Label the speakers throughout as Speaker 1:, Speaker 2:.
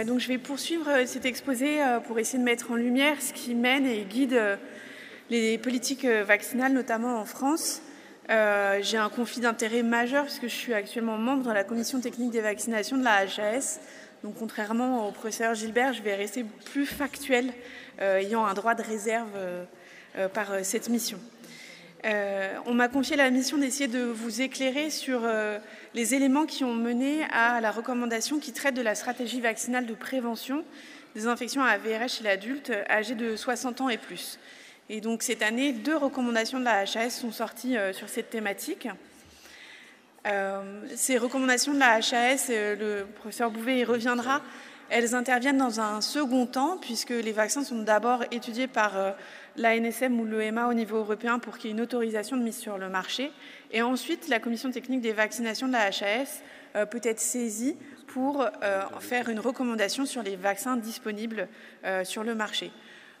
Speaker 1: Donc je vais poursuivre cet exposé pour essayer de mettre en lumière ce qui mène et guide les politiques vaccinales, notamment en France. J'ai un conflit d'intérêts majeur puisque je suis actuellement membre de la commission technique des vaccinations de la HAS. Donc contrairement au professeur Gilbert, je vais rester plus factuel, ayant un droit de réserve par cette mission. On m'a confié la mission d'essayer de vous éclairer sur les éléments qui ont mené à la recommandation qui traite de la stratégie vaccinale de prévention des infections à VRS chez l'adulte âgé de 60 ans et plus. Et donc cette année, 2 recommandations de la HAS sont sorties sur cette thématique. Ces recommandations de la HAS, le professeur Bouvet y reviendra, elles interviennent dans un second temps puisque les vaccins sont d'abord étudiés par l'ANSM ou l'EMA au niveau européen pour qu'il y ait une autorisation de mise sur le marché. Et ensuite, la commission technique des vaccinations de la HAS peut être saisie pour faire une recommandation sur les vaccins disponibles sur le marché.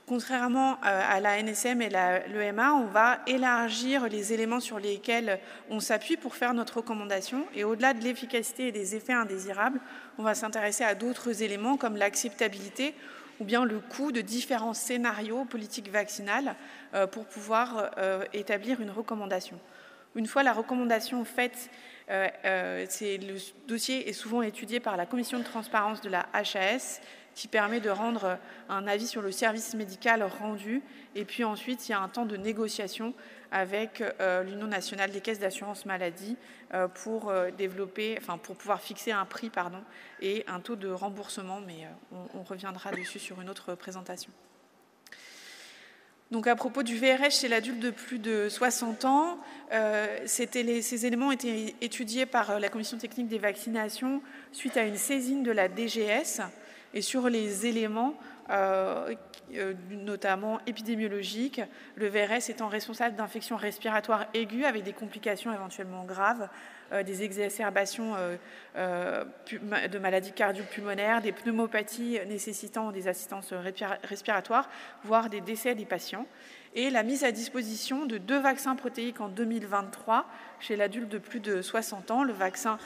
Speaker 1: Contrairement à l'ANSM et l'EMA, on va élargir les éléments sur lesquels on s'appuie pour faire notre recommandation. Et au-delà de l'efficacité et des effets indésirables, on va s'intéresser à d'autres éléments comme l'acceptabilité ou bien le coût de différents scénarios politiques vaccinales pour pouvoir établir une recommandation. Une fois la recommandation faite, le dossier est souvent étudié par la commission de transparence de la HAS qui permet de rendre un avis sur le service médical rendu. Et puis ensuite, il y a un temps de négociation avec l'Union nationale des caisses d'assurance maladie pour pouvoir fixer un prix et un taux de remboursement, mais on reviendra dessus sur une autre présentation. Donc à propos du VRS chez l'adulte de plus de 60 ans, ces éléments ont été étudiés par la commission technique des vaccinations suite à une saisine de la DGS et sur les éléments notamment épidémiologiques, le VRS étant responsable d'infections respiratoires aiguës avec des complications éventuellement graves, des exacerbations de maladies cardio-pulmonaires, des pneumopathies nécessitant des assistances respiratoires, voire des décès des patients, et la mise à disposition de 2 vaccins protéiques en 2023 chez l'adulte de plus de 60 ans, le vaccin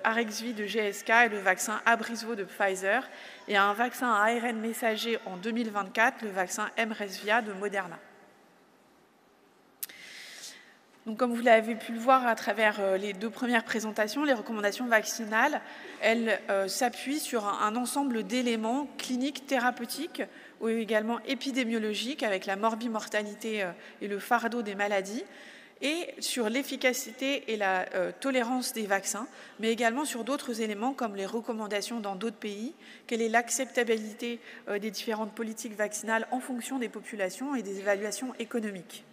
Speaker 1: Arexvy de GSK et le vaccin Abrysvo de Pfizer, et un vaccin à ARN messager en 2024, le vaccin mRESVIA de Moderna. Donc, comme vous l'avez pu le voir à travers les 2 premières présentations, les recommandations vaccinales, elles s'appuient sur un ensemble d'éléments cliniques, thérapeutiques ou également épidémiologiques avec la morbimortalité et le fardeau des maladies, et sur l'efficacité et la tolérance des vaccins, mais également sur d'autres éléments comme les recommandations dans d'autres pays, quelle est l'acceptabilité des différentes politiques vaccinales en fonction des populations et des évaluations économiques.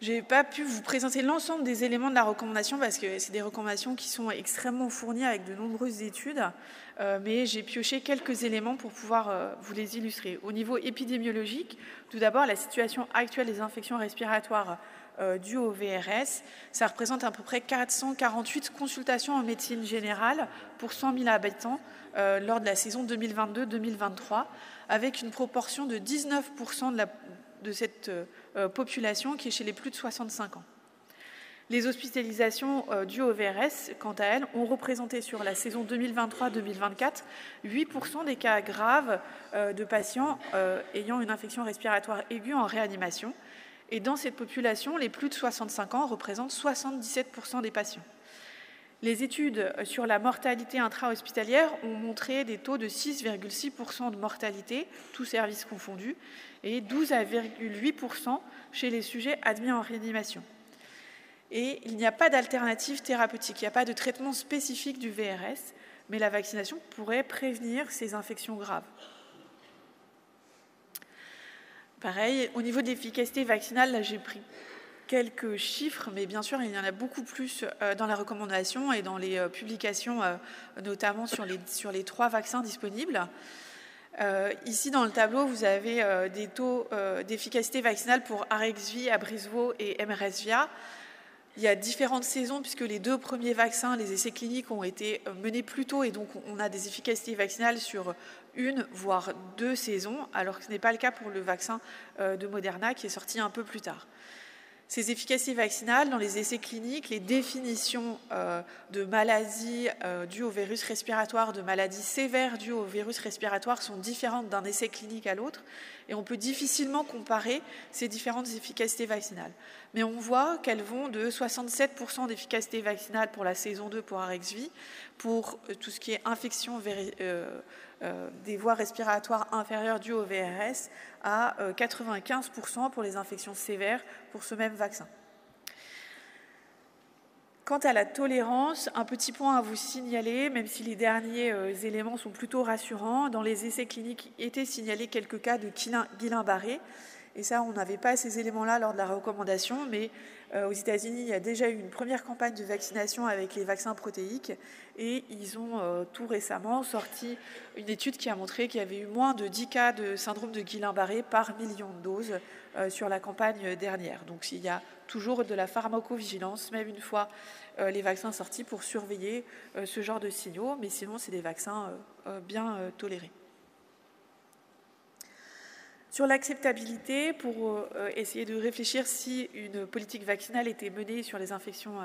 Speaker 1: Je n'ai pas pu vous présenter l'ensemble des éléments de la recommandation parce que c'est des recommandations qui sont extrêmement fournies avec de nombreuses études, mais j'ai pioché quelques éléments pour pouvoir vous les illustrer. Au niveau épidémiologique, tout d'abord, la situation actuelle des infections respiratoires dues au VRS, ça représente à peu près 448 consultations en médecine générale pour 100 000 habitants lors de la saison 2022-2023, avec une proportion de 19% de cette population qui est chez les plus de 65 ans. Les hospitalisations dues au VRS, quant à elles, ont représenté sur la saison 2023-2024 8% des cas graves de patients ayant une infection respiratoire aiguë en réanimation. Et dans cette population, les plus de 65 ans représentent 77% des patients. Les études sur la mortalité intra-hospitalière ont montré des taux de 6,6% de mortalité, tous services confondus, et 12,8% chez les sujets admis en réanimation. Et il n'y a pas d'alternative thérapeutique, il n'y a pas de traitement spécifique du VRS, mais la vaccination pourrait prévenir ces infections graves. Pareil, au niveau de l'efficacité vaccinale, là j'ai pris quelques chiffres, mais bien sûr, il y en a beaucoup plus dans la recommandation et dans les publications, notamment sur les 3 vaccins disponibles. Ici, dans le tableau, vous avez des taux d'efficacité vaccinale pour Arexvy, Abrysvo et mRESVIA. Il y a différentes saisons, puisque les 2 premiers vaccins, les essais cliniques, ont été menés plus tôt, et donc on a des efficacités vaccinales sur 1, voire 2 saisons, alors que ce n'est pas le cas pour le vaccin de Moderna, qui est sorti un peu plus tard. Ces efficacités vaccinales, dans les essais cliniques, les définitions de maladies dues au virus respiratoire, de maladies sévères dues au virus respiratoire sont différentes d'un essai clinique à l'autre et on peut difficilement comparer ces différentes efficacités vaccinales. Mais on voit qu'elles vont de 67% d'efficacité vaccinale pour la saison 2 pour RXV, pour tout ce qui est infection des voies respiratoires inférieures dues au VRS, à 95% pour les infections sévères pour ce même vaccin. Quant à la tolérance, un petit point à vous signaler, même si les derniers éléments sont plutôt rassurants, dans les essais cliniques étaient signalés quelques cas de Guillain-Barré, et ça, on n'avait pas ces éléments-là lors de la recommandation, mais aux États-Unis, il y a déjà eu une première campagne de vaccination avec les vaccins protéiques et ils ont tout récemment sorti une étude qui a montré qu'il y avait eu moins de 10 cas de syndrome de Guillain-Barré par million de doses sur la campagne dernière. Donc il y a toujours de la pharmacovigilance, même une fois les vaccins sortis, pour surveiller ce genre de signaux, mais sinon c'est des vaccins bien tolérés. Sur l'acceptabilité, pour essayer de réfléchir si une politique vaccinale était menée sur les infections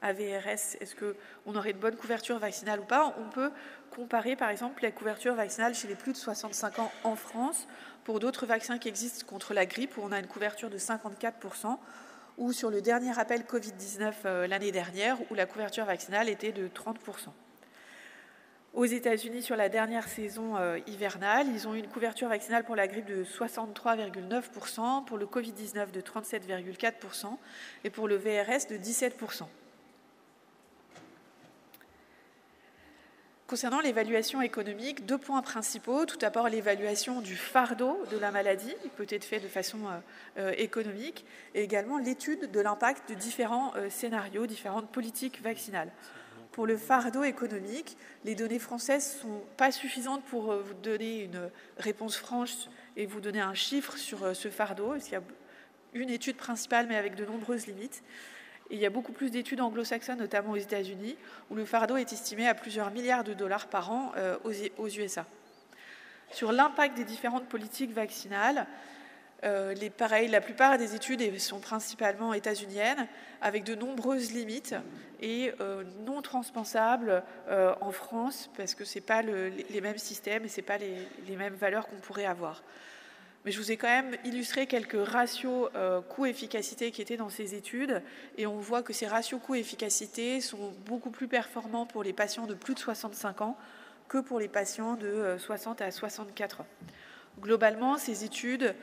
Speaker 1: à VRS, est-ce qu'on aurait une bonne couverture vaccinale ou pas? On peut comparer par exemple la couverture vaccinale chez les plus de 65 ans en France pour d'autres vaccins qui existent contre la grippe où on a une couverture de 54%, ou sur le dernier rappel Covid-19 l'année dernière où la couverture vaccinale était de 30%. Aux États-Unis, sur la dernière saison hivernale, ils ont eu une couverture vaccinale pour la grippe de 63,9%, pour le Covid-19 de 37,4% et pour le VRS de 17%. Concernant l'évaluation économique, 2 points principaux. Tout d'abord, l'évaluation du fardeau de la maladie, qui peut être fait de façon économique, et également l'étude de l'impact de différents scénarios, différentes politiques vaccinales. Pour le fardeau économique, les données françaises ne sont pas suffisantes pour vous donner une réponse franche et vous donner un chiffre sur ce fardeau, parce qu'il y a une étude principale, mais avec de nombreuses limites. Et il y a beaucoup plus d'études anglo-saxonnes, notamment aux États-Unis, où le fardeau est estimé à plusieurs milliards de dollars par an aux USA. Sur l'impact des différentes politiques vaccinales, la plupart des études sont principalement états-uniennes, avec de nombreuses limites et non transpensables en France, parce que ce n'est pas les mêmes systèmes et ce n'est pas les mêmes valeurs qu'on pourrait avoir. Mais je vous ai quand même illustré quelques ratios coût-efficacité qui étaient dans ces études, et on voit que ces ratios coût-efficacité sont beaucoup plus performants pour les patients de plus de 65 ans que pour les patients de 60 à 64 ans. Globalement, ces études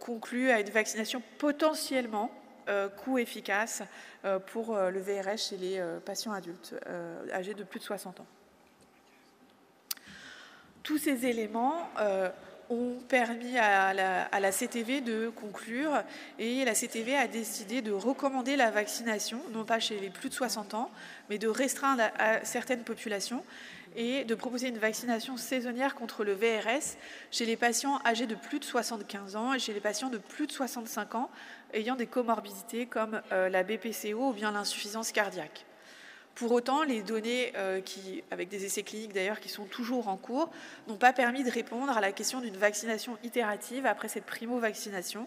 Speaker 1: concluent à une vaccination potentiellement coût-efficace pour le VRS chez les patients adultes âgés de plus de 60 ans. Tous ces éléments ont permis à la CTV de conclure, et la CTV a décidé de recommander la vaccination, non pas chez les plus de 60 ans, mais de restreindre à certaines populations et de proposer une vaccination saisonnière contre le VRS chez les patients âgés de plus de 75 ans et chez les patients de plus de 65 ans ayant des comorbidités comme la BPCO ou bien l'insuffisance cardiaque. Pour autant, les données, avec des essais cliniques d'ailleurs qui sont toujours en cours, n'ont pas permis de répondre à la question d'une vaccination itérative après cette primo-vaccination.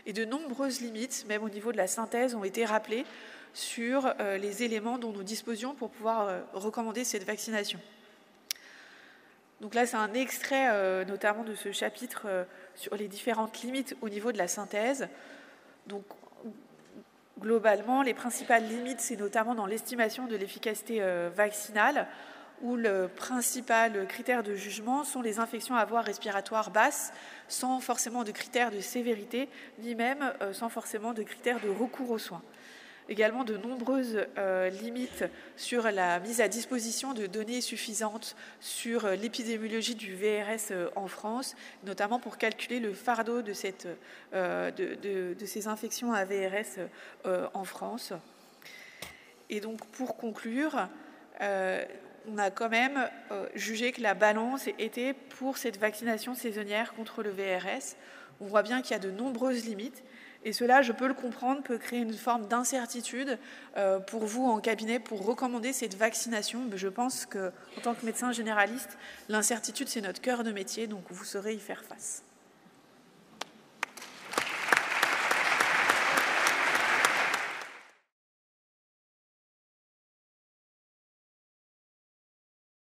Speaker 1: Et de nombreuses limites, même au niveau de la synthèse, ont été rappelées sur les éléments dont nous disposions pour pouvoir recommander cette vaccination. Donc là, c'est un extrait notamment de ce chapitre sur les différentes limites au niveau de la synthèse. Donc, globalement, les principales limites, c'est notamment dans l'estimation de l'efficacité vaccinale, où le principal critère de jugement sont les infections à voie respiratoire basse, sans forcément de critères de sévérité, ni même sans forcément de critères de recours aux soins. Également de nombreuses limites sur la mise à disposition de données suffisantes sur l'épidémiologie du VRS en France, notamment pour calculer le fardeau de ces infections à VRS en France. Et donc pour conclure, on a quand même jugé que la balance était pour cette vaccination saisonnière contre le VRS. On voit bien qu'il y a de nombreuses limites. Et cela, je peux le comprendre, peut créer une forme d'incertitude pour vous en cabinet pour recommander cette vaccination. Mais je pense qu'en tant que médecin généraliste, l'incertitude, c'est notre cœur de métier, donc vous saurez y faire face.